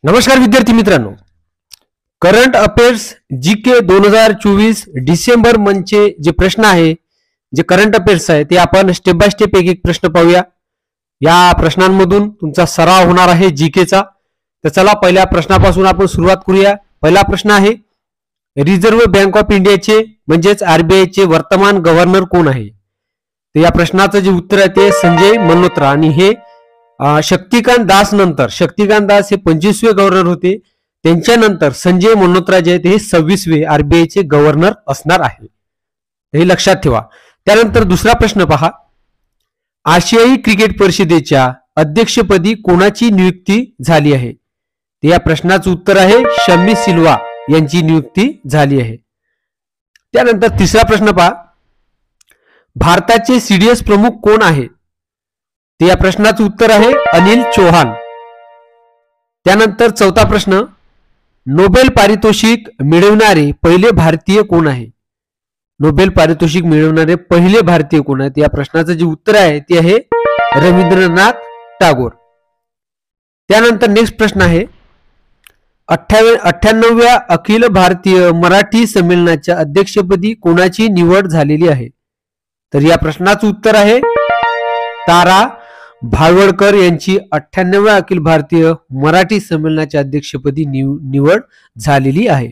नमस्कार विद्यार्थी मित्रांनो, करंट अफेअर्स जीके 2024 डिसेंबर मंथचे जे प्रश्न आहे, जे करंट अफेअर्स आहे ते आपण स्टेप बाय स्टेप एक एक प्रश्न पाहूया। या प्रश्नांमधून तुमचा सराव होणार आहे जीकेचा। तर चला पहिल्या प्रश्नापासून आपण सुरुवात करूया। पहिला प्रश्न आहे, रिझर्व्ह बँक ऑफ इंडियाचे म्हणजेच आरबीआयचे वर्तमान गव्हर्नर कोण आहे? तर या प्रश्नाचं जे उत्तर आहे ते संजय मल्होत्रा आणि हे शक्तिकांत दास नंतर, शक्तिकांत दास हे 25वे गव्हर्नर होते, त्यांच्यानंतर संजय मल्होत्रा जे आहेत हे 26वे आरबीआयचे गव्हर्नर असणार आहे, हे लक्षात ठेवा। त्यानंतर दुसरा प्रश्न पहा, आशियाई क्रिकेट परिषदेच्या अध्यक्षपदी कोणाची नियुक्ती झाली आहे? तर या प्रश्नाचं उत्तर आहे शमी सिल्वा यांची नियुक्ती झाली आहे। त्यानंतर तिसरा प्रश्न पहा, भारताचे सीडीएस प्रमुख कोण आहे? तर या प्रश्नाचं उत्तर आहे अनिल चौहान। त्यानंतर चौथा प्रश्न, नोबेल पारितोषिक मिळवणारे पहिले भारतीय कोण आहे? नोबेल पारितोषिक मिळवणारे पहिले भारतीय कोण आहेत? या प्रश्नाचं जे उत्तर आहे ते आहे रवींद्रनाथ टागोर। त्यानंतर नेक्स्ट प्रश्न आहे, 98व्या अखिल भारतीय मराठी संमेलनाच्या अध्यक्षपदी कोणाची निवड झालेली आहे? तर या प्रश्नाचं उत्तर आहे तारा भावळकर यांची 98व्या अखिल भारतीय मराठी संमेलनाच्या अध्यक्षपदी निवड झालेली आहे।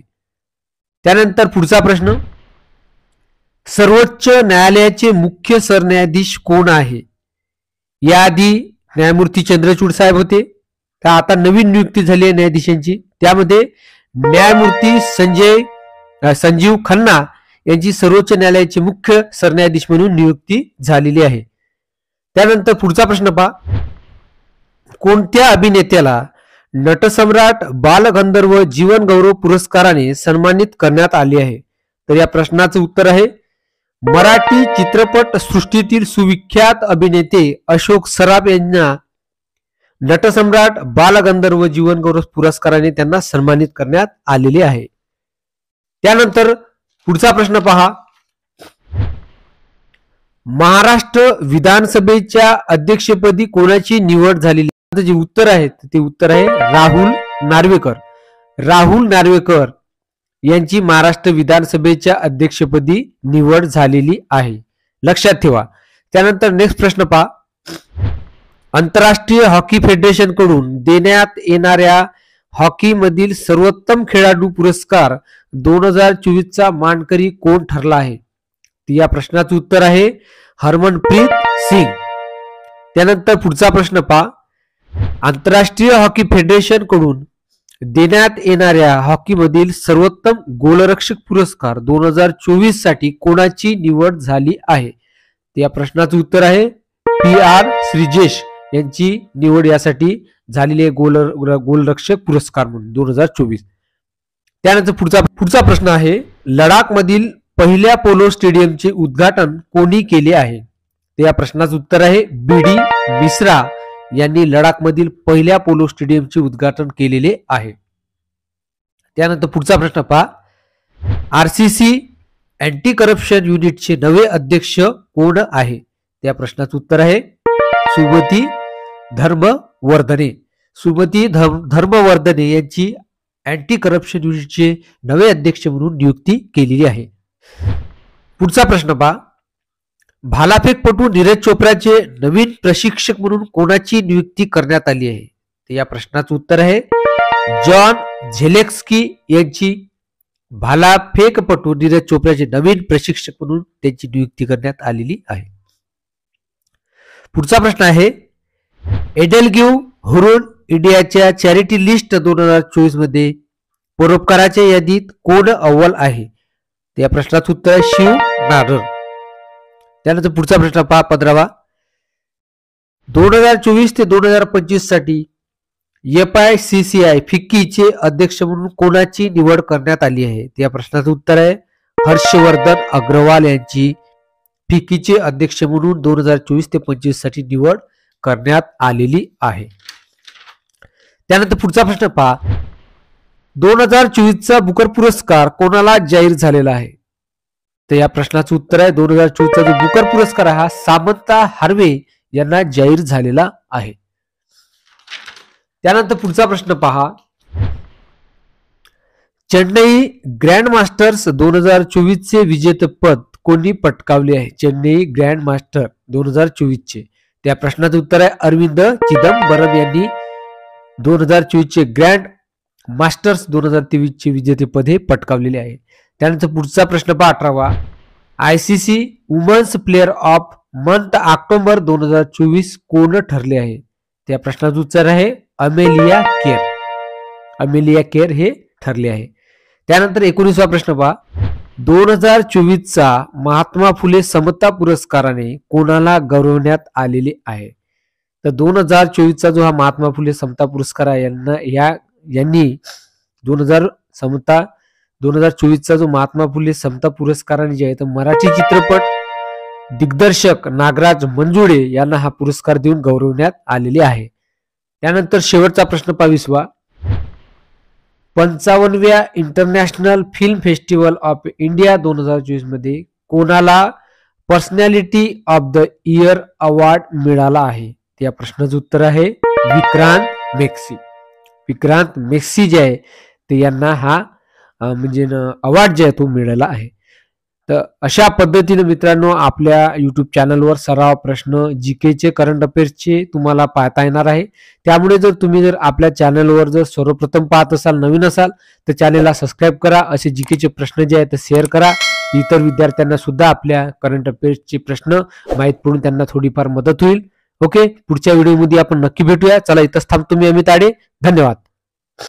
त्यानंतर पुढचा प्रश्न, सर्वोच्च न्यायालयाचे मुख्य सरन्यायाधीश कोण आहे? याआधी न्यायमूर्ती चंद्रचूड साहेब होते, तर आता नवीन नियुक्ती झाली आहे न्यायाधीशांची। त्यामध्ये न्यायमूर्ती संजीव खन्ना यांची सर्वोच्च न्यायालयाचे मुख्य सरन्यायाधीश म्हणून नियुक्ती झालेली आहे। त्यानंतर पुढचा प्रश्न पहा, कोणत्या अभिनेत्याला नटसम्राट बालगंधर्व जीवन गौरव पुरस्काराने सन्मानित करण्यात आले आहे? तर या प्रश्नाचं उत्तर आहे मराठी चित्रपट सृष्टीतील सुविख्यात अभिनेते अशोक सराफ यांना नटसम्राट बालगंधर्व जीवन गौरव पुरस्काराने त्यांना सन्मानित करण्यात आलेले आहे। त्यानंतर पुढचा प्रश्न पहा, महाराष्ट्र विधानसभेच्या अध्यक्षपदी कोणाची निवड झालेली? जे उत्तर आहे ते उत्तर आहे राहुल नार्वेकर। राहुल नार्वेकर यांची महाराष्ट्र विधानसभेच्या अध्यक्षपदी निवड झालेली आहे, लक्षात ठेवा। त्यानंतर नेक्स्ट प्रश्न पहा, आंतरराष्ट्रीय हॉकी फेडरेशन कडून देण्यात येणाऱ्या हॉकी मधील सर्वोत्तम खेळाडू पुरस्कार 2024 चा मानकरी कोण ठरला आहे? या प्रश्नाचं उत्तर आहे हरमनप्रीत सिंग। त्यानंतर पुढचा प्रश्न पहा, आंतरराष्ट्रीय हॉकी फेडरेशन कडून देण्यात येणाऱ्या हॉकी मधील सर्वोत्तम गोलरक्षक पुरस्कार 2024 साठी कोणाची निवड झाली आहे? या प्रश्नाचं उत्तर आहे PR श्रीजेश यांची निवड यासाठी झालेली आहे गोलरक्षक पुरस्कार म्हणून 2024। त्यानंतर पुढचा प्रश्न आहे, लडाख मधील पहिल्या पोलो स्टेडियमचे उद्घाटन कोणी केले आहे? तर या प्रश्नाचं उत्तर आहे BD मिश्रा यांनी लडाख मधील पहिल्या पोलो स्टेडियमचे उद्घाटन केलेले आहे। त्यानंतर पुढचा प्रश्न पहा, RCC अँटी करप्शन युनिटचे नवे अध्यक्ष कोण आहे? त्या प्रश्नाचं उत्तर आहे सुमती धर्मवर्धने। सुमती धर्मवर्धने यांची अँटी करप्शन युनिटचे नवे अध्यक्ष म्हणून नियुक्ती केलेली आहे। पुढचा प्रश्न पहा, भालाफेकपटू नीरज चोप्राचे नवीन प्रशिक्षक म्हणून कोणाची नियुक्ती करण्यात आली आहे? तर या प्रश्नाचं उत्तर आहे जॉन झेलेक्स्की यांची भालाफेकपटू नीरज चोप्राचे नवीन प्रशिक्षक म्हणून त्यांची नियुक्ती करण्यात आलेली आहे। पुढचा प्रश्न आहे, एडेलगिव्ह हुरुन इंडियाच्या चॅरिटी लिस्ट 2024 मध्ये परोपकाराच्या यादीत कोण अव्वल आहे? या प्रश्नाचं उत्तर आहे शिव नारळ। त्यानंतर पुढचा प्रश्न पहा 15वा, 2024 ते 2025 साठी FICCI फिक्कीचे अध्यक्ष म्हणून कोणाची निवड करण्यात आली आहे? या प्रश्नाचं उत्तर आहे हर्षवर्धन अग्रवाल यांची फिक्कीचे अध्यक्ष म्हणून 2024 ते 25 साठी निवड करण्यात आलेली आहे। त्यानंतर पुढचा प्रश्न पहा, 2024 चा बुकर पुरस्कार कोणाला जाहीर झालेला आहे? तर या प्रश्नाचं उत्तर आहे 2024 चा जो बुकर पुरस्कार हा सामंता हार्वे यांना जाहीर झालेला आहे। त्यानंतर पुढचा प्रश्न पहा, चेन्नई ग्रँड मास्टर्स 2024 चे विजेतेपद कोणी पटकावले आहे? चेन्नई ग्रँड मास्टर 2024 चे. त्या प्रश्नाचं उत्तर आहे अरविंद चिदंबरम यांनी 2024 चे ग्रँड मास्टर्स 2023 चे विजेतेपद हे पटकावलेले आहे. त्यानंतर पुढचा प्रश्न पहा 18वा. ICC women's player of month October 2024 कोण ठरले आहे? त्या प्रश्नाचं उत्तर आहे अमेलिया केर. अमेलिया केर हे ठरले आहे. त्यानंतर 19वा प्रश्न पहा. 2024 चा महात्मा फुले समता पुरस्काराने कोणाला गौरवण्यात आलेले आहे? तर 2024 चा जो हा महात्मा फुले समता पुरस्कार आहे यांनी 2024 चा जो महात्मा फुले समता पुरस्काराने जे आहे तर मराठी चित्रपट दिग्दर्शक नागराज मंजुळे यांना हा पुरस्कार देऊन गौरवण्यात आलेले आहे. त्यानंतर शेवटचा प्रश्न 22वा. 55व्या international film festival of India 2024 मध्ये कोणाला personality of the year award मिळाला आहे? त्या प्रश्नाचं उत्तर आहे विक्रांत मेक्सी. विक्रांत मेक्सी जे आहे ते यांना हा म्हणजे अवॉर्ड जे आहे तो मिळाला आहे. तर अशा पद्धतीने मित्रांनो आपल्या युट्यूब चॅनलवर सराव प्रश्न जीकेचे करंट अफेअर्सचे तुम्हाला पाहता येणार आहे. त्यामुळे जर आपल्या चॅनलवर जर सर्वप्रथम पाहत असाल, नवीन असाल तर चॅनलला सबस्क्राईब करा. असे जीकेचे प्रश्न जे आहेत ते शेअर करा. इतर विद्यार्थ्यांना सुद्धा आपल्या करंट अफेअर्सचे प्रश्न माहीत पडून त्यांना थोडीफार मदत होईल. ओके, पुढच्या व्हिडिओमध्ये आपण नक्की भेटूया. चला इथंच थांबतो मी अमित आडे. धन्यवाद.